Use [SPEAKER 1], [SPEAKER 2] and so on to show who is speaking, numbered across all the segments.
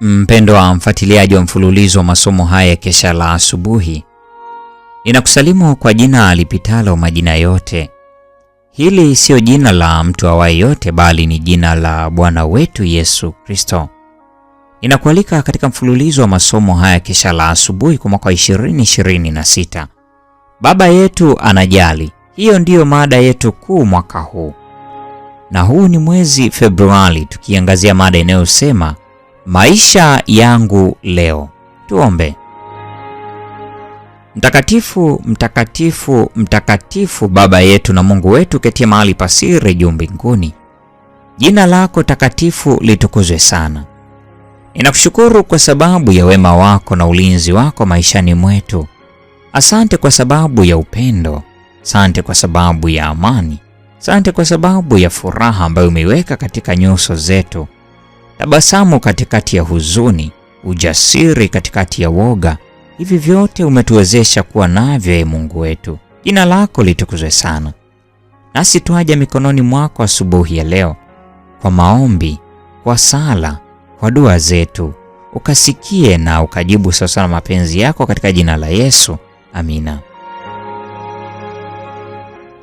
[SPEAKER 1] Mpendwa mfuatiliaji wa mfululizo wa masomo haya ya kesha la asubuhi, ninakusalimu kwa jina alipitalo majina yote. Hili sio jina la mtu awaye yote, bali ni jina la Bwana wetu Yesu Kristo. Ninakualika katika mfululizo wa masomo haya kesha la asubuhi kwa mwaka 2026. Baba yetu anajali. Hiyo ndiyo mada yetu kuu mwaka huu. Na huu ni mwezi Februari, tukiangazia mada inayosema maisha yangu leo. Tuombe. Mtakatifu, mtakatifu, mtakatifu, Baba yetu na Mungu wetu ketie mahali pa siri juu mbinguni. Jina lako takatifu litukuzwe sana. Ninakushukuru kwa sababu ya wema wako na ulinzi wako maishani mwetu. Asante kwa sababu ya upendo. Asante kwa sababu ya amani. Asante kwa sababu ya furaha ambayo umeiweka katika nyuso zetu. Tabasamu katikati ya huzuni, ujasiri katikati ya woga. Hivi vyote umetuwezesha kuwa navyo, Mungu wetu. Jina lako litukuzwe sana. Nasi tuaja mikononi mwako asubuhi ya leo kwa maombi, kwa sala, kwa dua zetu. Ukasikie na ukajibu sawasawa na mapenzi yako katika jina la Yesu. Amina.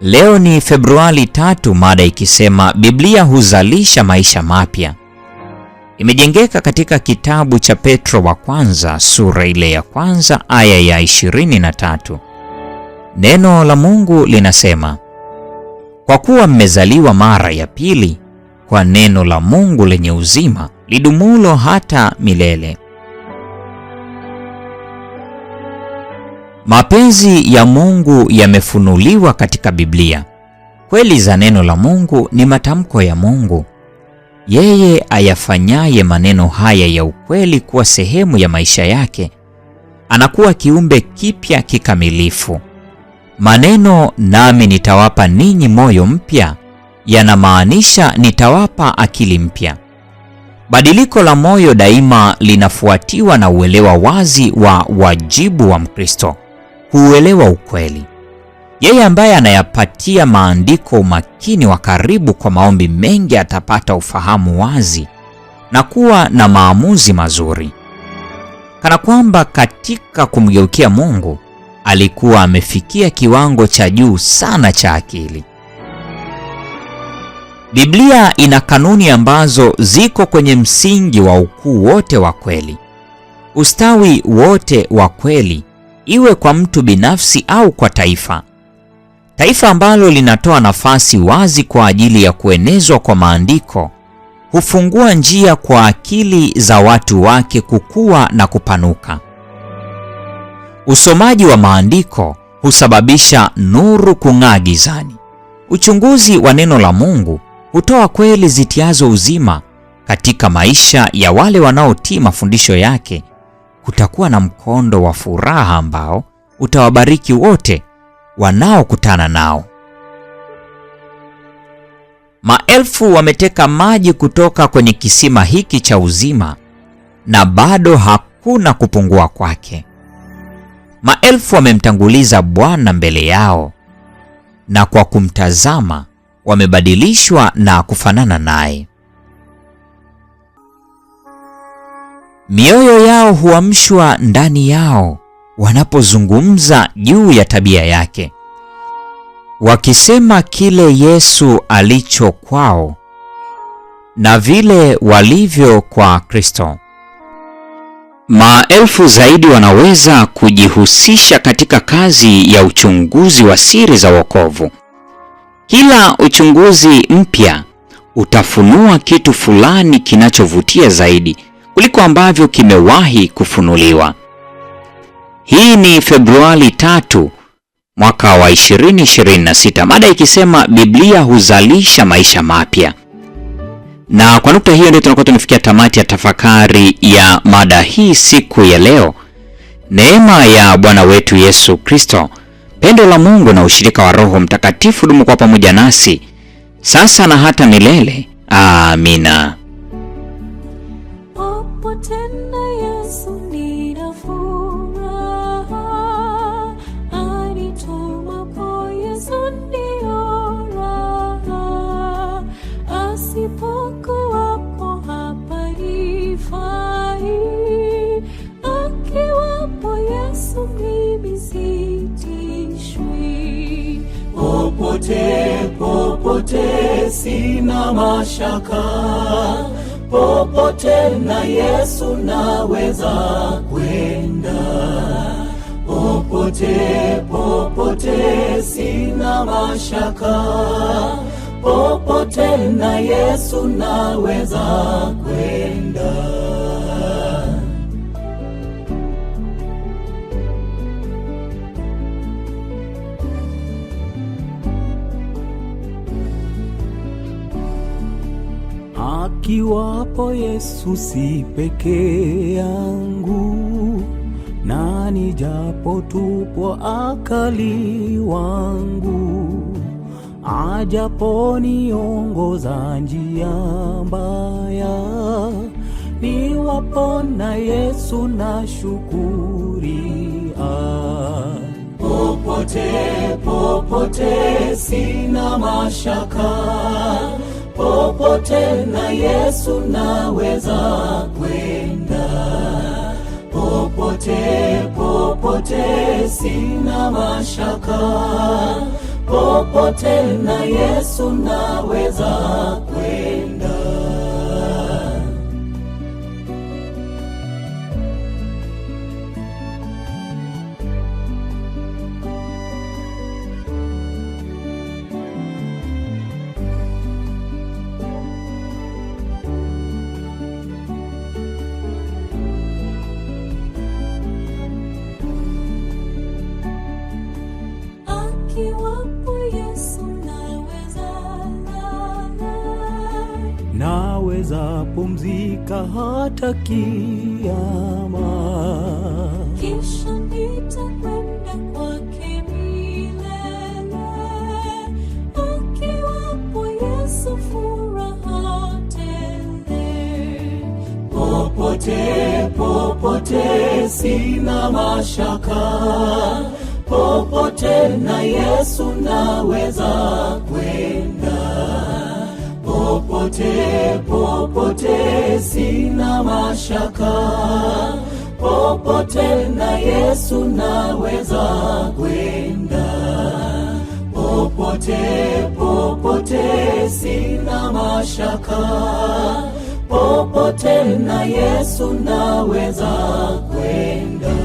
[SPEAKER 1] Leo ni Februari 3, mada ikisema Biblia huzalisha maisha mapya. Imejengeka katika kitabu cha Petro wa kwanza sura ile ya kwanza aya ya 23. Neno la Mungu linasema, kwa kuwa mmezaliwa mara ya pili kwa neno la Mungu lenye uzima lidumulo hata milele. Mapenzi ya Mungu yamefunuliwa katika Biblia. Kweli za neno la Mungu ni matamko ya Mungu. Yeye ayafanyaye maneno haya ya ukweli kuwa sehemu ya maisha yake, anakuwa kiumbe kipya kikamilifu. Maneno nami nitawapa ninyi moyo mpya yanamaanisha nitawapa akili mpya. Badiliko la moyo daima linafuatiwa na uelewa wazi wa wajibu wa Mkristo, kuuelewa ukweli. Yeye ambaye anayapatia maandiko umakini wa karibu kwa maombi mengi atapata ufahamu wazi na kuwa na maamuzi mazuri. Kana kwamba katika kumgeukia Mungu alikuwa amefikia kiwango cha juu sana cha akili. Biblia ina kanuni ambazo ziko kwenye msingi wa ukuu wote wa kweli, ustawi wote wa kweli, iwe kwa mtu binafsi au kwa taifa. Taifa ambalo linatoa nafasi wazi kwa ajili ya kuenezwa kwa maandiko hufungua njia kwa akili za watu wake kukua na kupanuka. Usomaji wa maandiko husababisha nuru kung'aa gizani. Uchunguzi wa neno la Mungu hutoa kweli zitiazo uzima katika maisha ya wale wanaotii mafundisho yake. Kutakuwa na mkondo wa furaha ambao utawabariki wote wanaokutana nao. Maelfu wameteka maji kutoka kwenye kisima hiki cha uzima na bado hakuna kupungua kwake. Maelfu wamemtanguliza Bwana mbele yao, na kwa kumtazama wamebadilishwa na kufanana naye. Mioyo yao huamshwa ndani yao wanapozungumza juu ya tabia yake, wakisema kile Yesu alicho kwao na vile walivyo kwa Kristo. Maelfu zaidi wanaweza kujihusisha katika kazi ya uchunguzi wa siri za wokovu. Kila uchunguzi mpya utafunua kitu fulani kinachovutia zaidi kuliko ambavyo kimewahi kufunuliwa. Hii ni Februari 3 mwaka wa 2026, mada ikisema Biblia huzalisha maisha mapya. Na kwa nukta hiyo ndio tunakuwa tumefikia tamati ya tafakari ya mada hii siku ya leo. Neema ya Bwana wetu Yesu Kristo, pendo la Mungu na ushirika wa Roho Mtakatifu dumu kwa pamoja nasi sasa na hata milele. Amina.
[SPEAKER 2] Asipokuwapo hapa ifai popote sina mashaka, popote na Yesu naweza kwenda. Popote sina mashaka, popote na Yesu naweza kwenda. Akiwapo Yesu si peke yangu, na nijapo tupo akali wangu, ajapo niongoza njia mbaya, niwapo na Yesu na shukuria. Popote sina mashaka, popote na Yesu naweza kwenda. Popote sina mashaka, popote na Yesu naweza kwenda. Naweza pumzika hata kiyama,
[SPEAKER 3] kisha nitakwenda kwake milele. Akiwapo Yesu furaha tele.
[SPEAKER 2] Popote sina mashaka, popote na Yesu naweza kwenda. Popote sina mashaka, popote na Yesu naweza kwenda. Popote sina mashaka, popote na Yesu naweza kwenda.